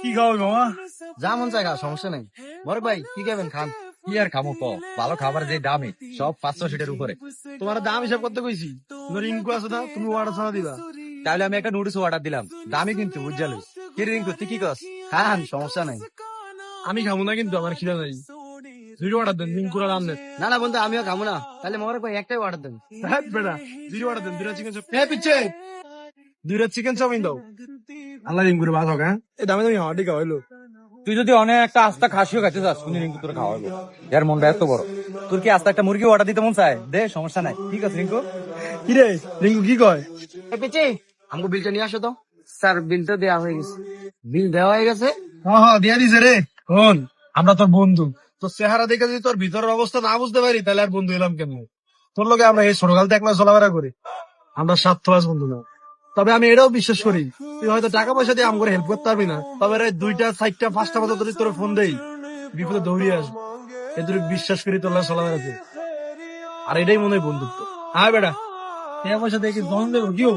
কি খাওয়াবি মামা? যা মন চায় খা, সমস্যা নেই। বড় ভাই কি খাবেন খান। কি আর খামো ক, ভালো খাবার যে দামে সব 500 উপরে। তোমার দাম হিসাব করতে কইছি, তোমার রিঙ্কু আছে না, তুমি অর্ডার ছাড়া দিবা। তাহলে আমি একটা নুডলস অর্ডার দিলাম, দামি কিন্তু বুঝালো। কি রিঙ্কু তুই কি কস? খান সমস্যা নাই। আমি খাবো না কিন্তু, আমার খিদা নাই। দুইটা অর্ডার দেন, রিঙ্কুরা রান দেন। না না বন্ধু আমিও খাবো না, তাহলে মোবারক ভাই একটাই অর্ডার দেন। বেটা দুইটা অর্ডার দেন, দুইটা চিকেন চাপ। পিচ্ছে দুইটা চিকেন চাউমিন দাও। আল্লাহ রিঙ্কুরে ভাত হোক। হ্যাঁ এই দামে তুমি হাওয়াটি খাওয়াইলো। তুই যদি অনেক একটা আস্তা খাসিও খাইতে চাস, শুনি রিঙ্কু তোর খাওয়াবো। এর মনটা এত বড়, তোর কি আস্তা একটা মুরগি অর্ডার দিতে মন চায়? দে, সমস্যা নাই। ঠিক আছে রিঙ্কু। কি রে রিঙ্কু কি কয়? পিছে আমাকে বিলটা নিয়ে আসো তো। স্যার বিল তো দেওয়া হয়ে গেছে। বিল দেওয়া হয়ে গেছে? হ্যাঁ হ্যাঁ দিয়া দিছে রে। শোন, আমরা তোর বন্ধু, তোর চেহারা দেখে যদি তোর ভিতরের অবস্থা না বুঝতে পারি তাহলে আর বন্ধু এলাম কেন? তোর লোকে আমরা এই ছোটকাল থেকে একলা চলাফেরা করি, আমরা স্বার্থবাজ বন্ধু না। তবে আমি এটাও বিশ্বাস করি, তুই হয়তো টাকা পয়সা দিয়ে আমাকে হেল্প করতে পারবি না, তবে রে 2টা 4টা 5টা বছর ধরে তোর ফোন দেই, বিপদে দৌড়িয়ে আসবো। এ তুই বিশ্বাস করি তোর লাগে চলাফেরা করি, আর এটাই মনে হয় বন্ধুত্ব। হ্যাঁ বেটা, টাকা পয়সা দিয়ে কি দন দেবো কেউ?